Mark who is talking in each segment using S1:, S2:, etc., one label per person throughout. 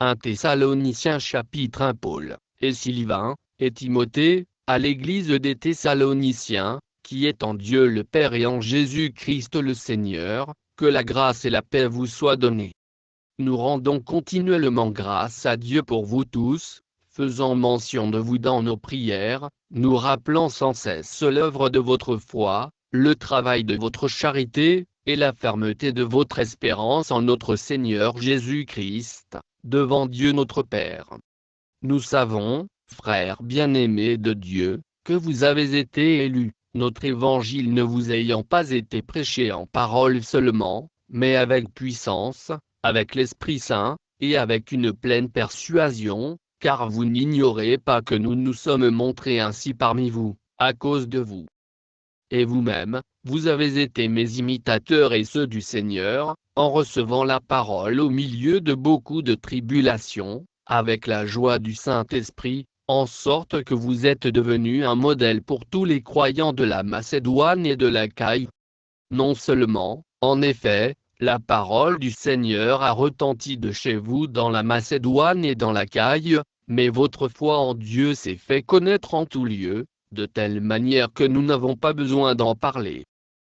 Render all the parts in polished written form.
S1: 1 Thessaloniciens chapitre 1 Paul, et Sylvain, et Timothée, à l'église des Thessaloniciens, qui est en Dieu le Père et en Jésus-Christ le Seigneur, que la grâce et la paix vous soient données. Nous rendons continuellement grâce à Dieu pour vous tous, faisant mention de vous dans nos prières, nous rappelant sans cesse l'œuvre de votre foi, le travail de votre charité, et la fermeté de votre espérance en notre Seigneur Jésus-Christ, devant Dieu notre Père. Nous savons, frères bien-aimés de Dieu, que vous avez été élus, notre évangile ne vous ayant pas été prêché en parole seulement, mais avec puissance, avec l'Esprit Saint, et avec une pleine persuasion, car vous n'ignorez pas que nous nous sommes montrés ainsi parmi vous, à cause de vous. Et vous-même, vous avez été mes imitateurs et ceux du Seigneur, en recevant la parole au milieu de beaucoup de tribulations, avec la joie du Saint-Esprit, en sorte que vous êtes devenus un modèle pour tous les croyants de la Macédoine et de l'Achaïe. Non seulement, en effet, la parole du Seigneur a retenti de chez vous dans la Macédoine et dans l'Achaïe, mais votre foi en Dieu s'est fait connaître en tout lieu, de telle manière que nous n'avons pas besoin d'en parler.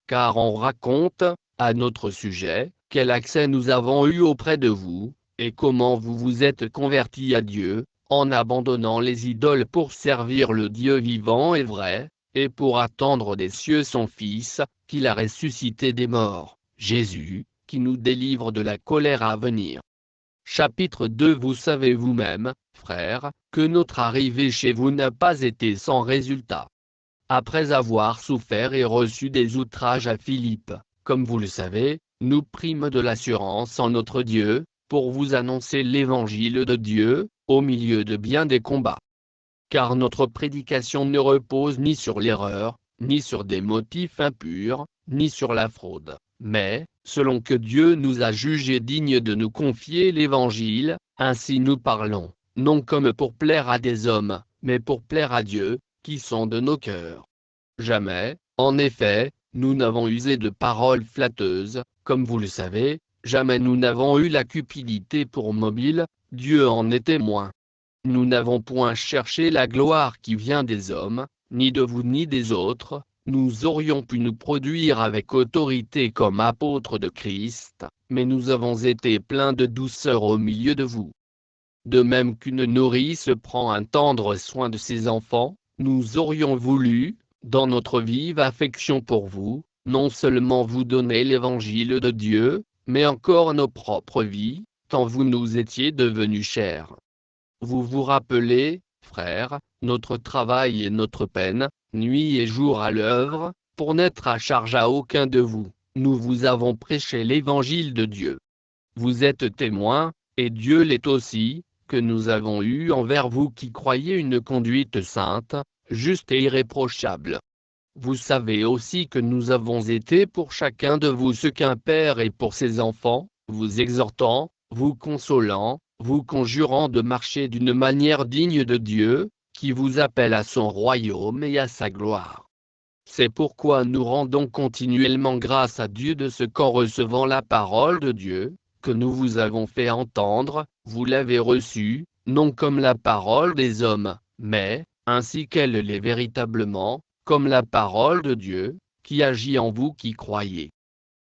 S1: Car on raconte, à notre sujet, quel accès nous avons eu auprès de vous, et comment vous vous êtes convertis à Dieu, en abandonnant les idoles pour servir le Dieu vivant et vrai, et pour attendre des cieux son Fils, qu'il a ressuscité des morts, Jésus, qui nous délivre de la colère à venir. Chapitre 2 Vous savez vous-même, frères, que notre arrivée chez vous n'a pas été sans résultat. Après avoir souffert et reçu des outrages à Philippe, comme vous le savez, nous prîmes de l'assurance en notre Dieu, pour vous annoncer l'évangile de Dieu, au milieu de bien des combats. Car notre prédication ne repose ni sur l'erreur, ni sur des motifs impurs, ni sur la fraude, mais, selon que Dieu nous a jugés dignes de nous confier l'évangile, ainsi nous parlons, non comme pour plaire à des hommes, mais pour plaire à Dieu, qui sont de nos cœurs. Jamais, en effet, nous n'avons usé de paroles flatteuses, comme vous le savez, jamais nous n'avons eu la cupidité pour mobile, Dieu en est témoin. Nous n'avons point cherché la gloire qui vient des hommes, ni de vous ni des autres, nous aurions pu nous produire avec autorité comme apôtres de Christ, mais nous avons été pleins de douceur au milieu de vous. De même qu'une nourrice prend un tendre soin de ses enfants, nous aurions voulu, dans notre vive affection pour vous, non seulement vous donner l'évangile de Dieu, mais encore nos propres vies, tant vous nous étiez devenus chers. Vous vous rappelez, frères, notre travail et notre peine, nuit et jour à l'œuvre, pour n'être à charge à aucun de vous, nous vous avons prêché l'évangile de Dieu. Vous êtes témoins, et Dieu l'est aussi, que nous avons eu envers vous qui croyez une conduite sainte, juste et irréprochable. Vous savez aussi que nous avons été pour chacun de vous ce qu'un père est pour ses enfants, vous exhortant, vous consolant, vous conjurant de marcher d'une manière digne de Dieu, qui vous appelle à son royaume et à sa gloire. C'est pourquoi nous rendons continuellement grâce à Dieu de ce qu'en recevant la parole de Dieu, que nous vous avons fait entendre, vous l'avez reçue, non comme la parole des hommes, mais, ainsi qu'elle l'est véritablement, comme la parole de Dieu, qui agit en vous qui croyez.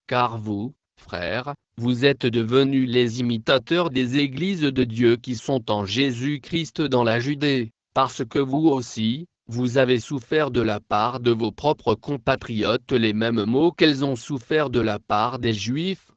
S1: Car vous, frères, vous êtes devenus les imitateurs des églises de Dieu qui sont en Jésus-Christ dans la Judée, parce que vous aussi, vous avez souffert de la part de vos propres compatriotes les mêmes maux qu'elles ont souffert de la part des Juifs.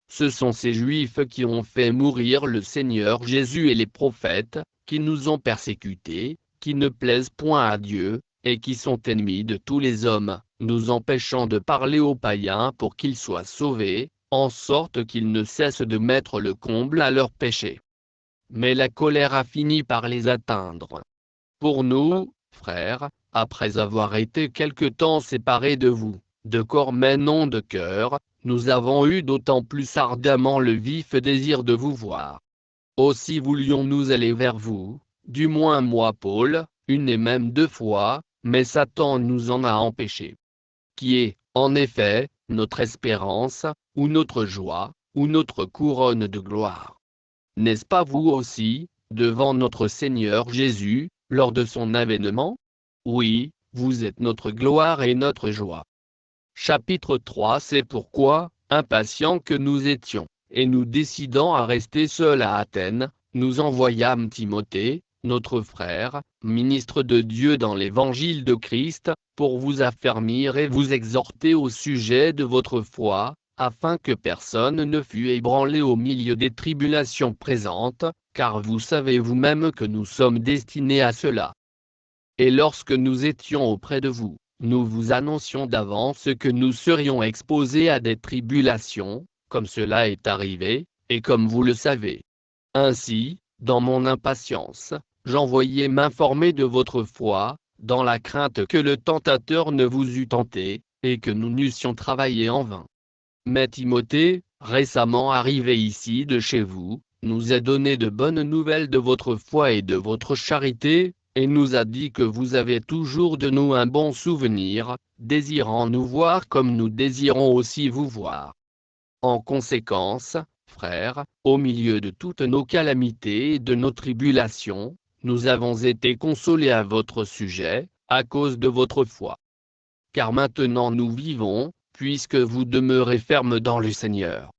S1: Ce sont ces Juifs qui ont fait mourir le Seigneur Jésus et les prophètes, qui nous ont persécutés, qui ne plaisent point à Dieu, et qui sont ennemis de tous les hommes, nous empêchant de parler aux païens pour qu'ils soient sauvés, en sorte qu'ils ne cessent de mettre le comble à leurs péchés. Mais la colère a fini par les atteindre. Pour nous, frères, après avoir été quelque temps séparés de vous, de corps mais non de cœur, nous avons eu d'autant plus ardemment le vif désir de vous voir. Aussi voulions-nous aller vers vous, du moins moi Paul, une et même 2 fois, mais Satan nous en a empêchés. Qui est, en effet, notre espérance, ou notre joie, ou notre couronne de gloire. N'est-ce pas vous aussi, devant notre Seigneur Jésus, lors de son avènement? Oui, vous êtes notre gloire et notre joie. Chapitre 3. C'est pourquoi, impatients que nous étions, et nous décidant à rester seuls à Athènes, nous envoyâmes Timothée, notre frère, ministre de Dieu dans l'évangile de Christ, pour vous affermir et vous exhorter au sujet de votre foi, afin que personne ne fût ébranlé au milieu des tribulations présentes, car vous savez vous-même que nous sommes destinés à cela. Et lorsque nous étions auprès de vous, nous vous annoncions d'avance que nous serions exposés à des tribulations, comme cela est arrivé, et comme vous le savez. Ainsi, dans mon impatience, j'envoyais m'informer de votre foi, dans la crainte que le tentateur ne vous eût tenté, et que nous n'eussions travaillé en vain. Mais Timothée, récemment arrivé ici de chez vous, nous a donné de bonnes nouvelles de votre foi et de votre charité, et nous a dit que vous avez toujours de nous un bon souvenir, désirant nous voir comme nous désirons aussi vous voir. En conséquence, frères, au milieu de toutes nos calamités et de nos tribulations, nous avons été consolés à votre sujet, à cause de votre foi. Car maintenant nous vivons, puisque vous demeurez fermes dans le Seigneur.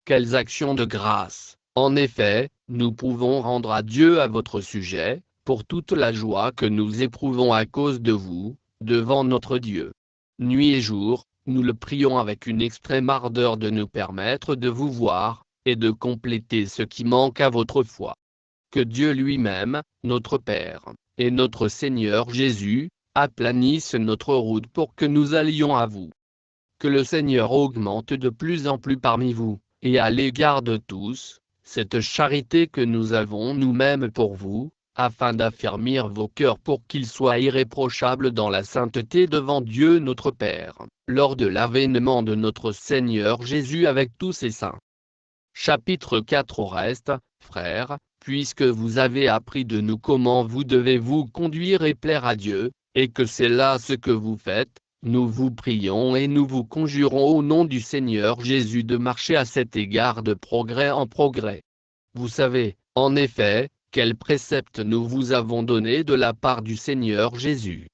S1: Quelles actions de grâce, en effet, nous pouvons rendre à Dieu à votre sujet, pour toute la joie que nous éprouvons à cause de vous, devant notre Dieu. Nuit et jour, nous le prions avec une extrême ardeur de nous permettre de vous voir, et de compléter ce qui manque à votre foi. Que Dieu lui-même, notre Père, et notre Seigneur Jésus, aplanisse notre route pour que nous allions à vous. Que le Seigneur augmente de plus en plus parmi vous, et à l'égard de tous, cette charité que nous avons nous-mêmes pour vous, afin d'affermir vos cœurs pour qu'ils soient irréprochables dans la sainteté devant Dieu notre Père, lors de l'avènement de notre Seigneur Jésus avec tous ses saints. Chapitre 4. Au reste, frères, puisque vous avez appris de nous comment vous devez vous conduire et plaire à Dieu, et que c'est là ce que vous faites, nous vous prions et nous vous conjurons au nom du Seigneur Jésus de marcher à cet égard de progrès en progrès. Vous savez, en effet, quels préceptes nous vous avons donnés de la part du Seigneur Jésus.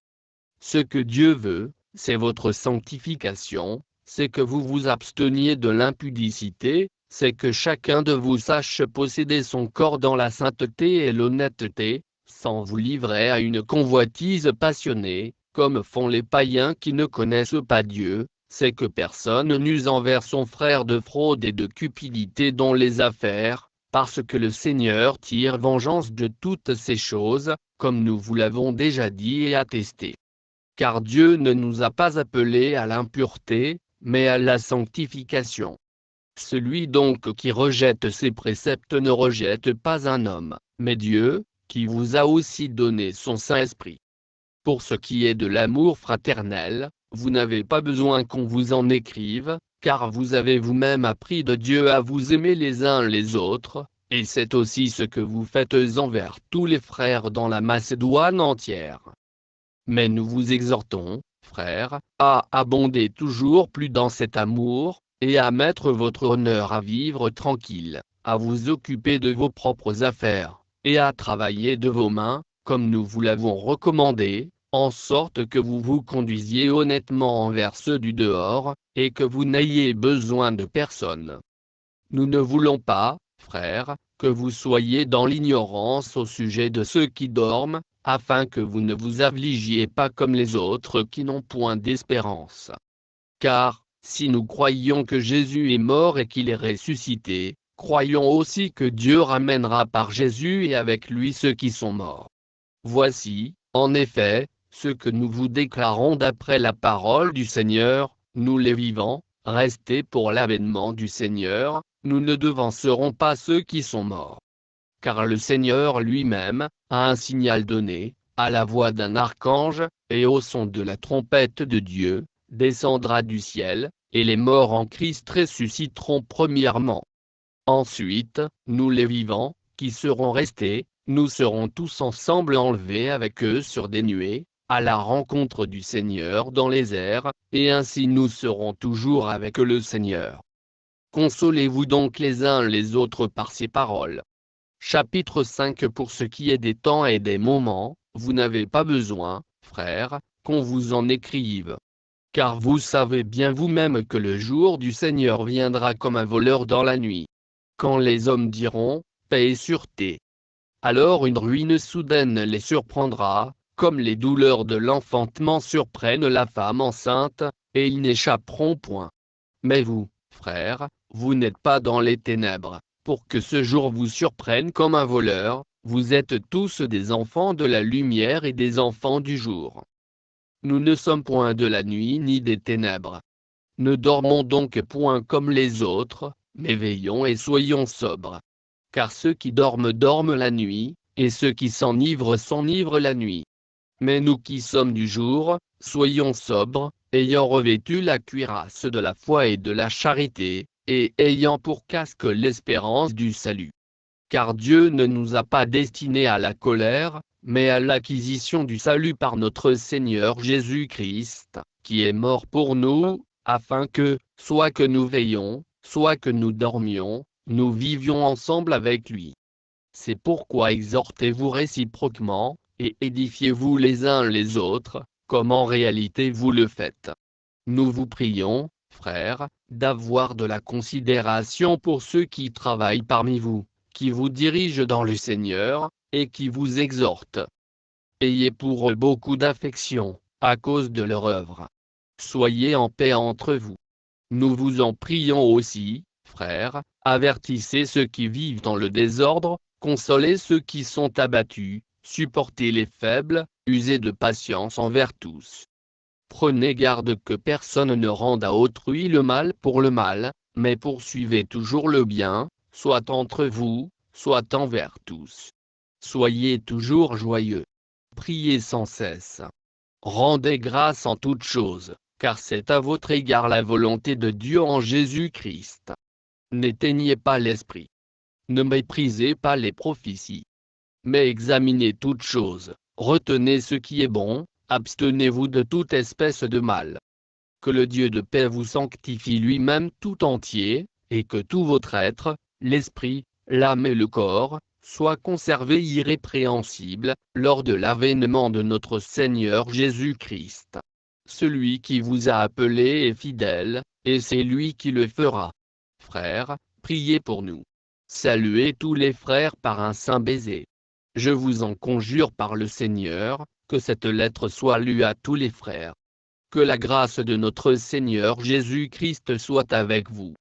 S1: Ce que Dieu veut, c'est votre sanctification, c'est que vous vous absteniez de l'impudicité, c'est que chacun de vous sache posséder son corps dans la sainteté et l'honnêteté, sans vous livrer à une convoitise passionnée, comme font les païens qui ne connaissent pas Dieu, c'est que personne n'use envers son frère de fraude et de cupidité dans les affaires, parce que le Seigneur tire vengeance de toutes ces choses, comme nous vous l'avons déjà dit et attesté. Car Dieu ne nous a pas appelés à l'impureté, mais à la sanctification. Celui donc qui rejette ces préceptes ne rejette pas un homme, mais Dieu, qui vous a aussi donné son Saint-Esprit. Pour ce qui est de l'amour fraternel, vous n'avez pas besoin qu'on vous en écrive, car vous avez vous-même appris de Dieu à vous aimer les uns les autres, et c'est aussi ce que vous faites envers tous les frères dans la Macédoine entière. Mais nous vous exhortons, frères, à abonder toujours plus dans cet amour, et à mettre votre honneur à vivre tranquille, à vous occuper de vos propres affaires, et à travailler de vos mains, comme nous vous l'avons recommandé, en sorte que vous vous conduisiez honnêtement envers ceux du dehors, et que vous n'ayez besoin de personne. Nous ne voulons pas, frères, que vous soyez dans l'ignorance au sujet de ceux qui dorment, afin que vous ne vous affligiez pas comme les autres qui n'ont point d'espérance. Car, si nous croyons que Jésus est mort et qu'il est ressuscité, croyons aussi que Dieu ramènera par Jésus et avec lui ceux qui sont morts. Voici, en effet, ce que nous vous déclarons d'après la parole du Seigneur, nous les vivants, restés pour l'avènement du Seigneur, nous ne devancerons pas ceux qui sont morts. Car le Seigneur lui-même, a un signal donné, à la voix d'un archange, et au son de la trompette de Dieu, descendra du ciel, et les morts en Christ ressusciteront premièrement. Ensuite, nous les vivants, qui serons restés, nous serons tous ensemble enlevés avec eux sur des nuées, à la rencontre du Seigneur dans les airs, et ainsi nous serons toujours avec le Seigneur. Consolez-vous donc les uns les autres par ces paroles. Chapitre 5. Pour ce qui est des temps et des moments, vous n'avez pas besoin, frères, qu'on vous en écrive. Car vous savez bien vous-même que le jour du Seigneur viendra comme un voleur dans la nuit. Quand les hommes diront, paix et sûreté, alors une ruine soudaine les surprendra, comme les douleurs de l'enfantement surprennent la femme enceinte, et ils n'échapperont point. Mais vous, frères, vous n'êtes pas dans les ténèbres, pour que ce jour vous surprenne comme un voleur, vous êtes tous des enfants de la lumière et des enfants du jour. Nous ne sommes point de la nuit ni des ténèbres. Ne dormons donc point comme les autres, mais veillons et soyons sobres. Car ceux qui dorment dorment la nuit, et ceux qui s'enivrent la nuit. Mais nous qui sommes du jour, soyons sobres, ayant revêtu la cuirasse de la foi et de la charité, et ayant pour casque l'espérance du salut. Car Dieu ne nous a pas destinés à la colère, mais à l'acquisition du salut par notre Seigneur Jésus-Christ, qui est mort pour nous, afin que, soit que nous veillions, soit que nous dormions, nous vivions ensemble avec lui. C'est pourquoi exhortez-vous réciproquement, et édifiez-vous les uns les autres, comme en réalité vous le faites. Nous vous prions, frères, d'avoir de la considération pour ceux qui travaillent parmi vous, qui vous dirigent dans le Seigneur, et qui vous exhortent. Ayez pour eux beaucoup d'affection, à cause de leur œuvre. Soyez en paix entre vous. Nous vous en prions aussi, frères, avertissez ceux qui vivent dans le désordre, consolez ceux qui sont abattus, supportez les faibles, usez de patience envers tous. Prenez garde que personne ne rende à autrui le mal pour le mal, mais poursuivez toujours le bien, soit entre vous, soit envers tous. Soyez toujours joyeux. Priez sans cesse. Rendez grâce en toutes choses, car c'est à votre égard la volonté de Dieu en Jésus-Christ. N'éteignez pas l'esprit. Ne méprisez pas les prophéties. Mais examinez toutes choses, retenez ce qui est bon, abstenez-vous de toute espèce de mal. Que le Dieu de paix vous sanctifie lui-même tout entier, et que tout votre être, l'esprit, l'âme et le corps, soient conservés irrépréhensibles, lors de l'avènement de notre Seigneur Jésus-Christ. Celui qui vous a appelé est fidèle, et c'est lui qui le fera. Frères, priez pour nous. Saluez tous les frères par un saint baiser. Je vous en conjure par le Seigneur, que cette lettre soit lue à tous les frères. Que la grâce de notre Seigneur Jésus-Christ soit avec vous.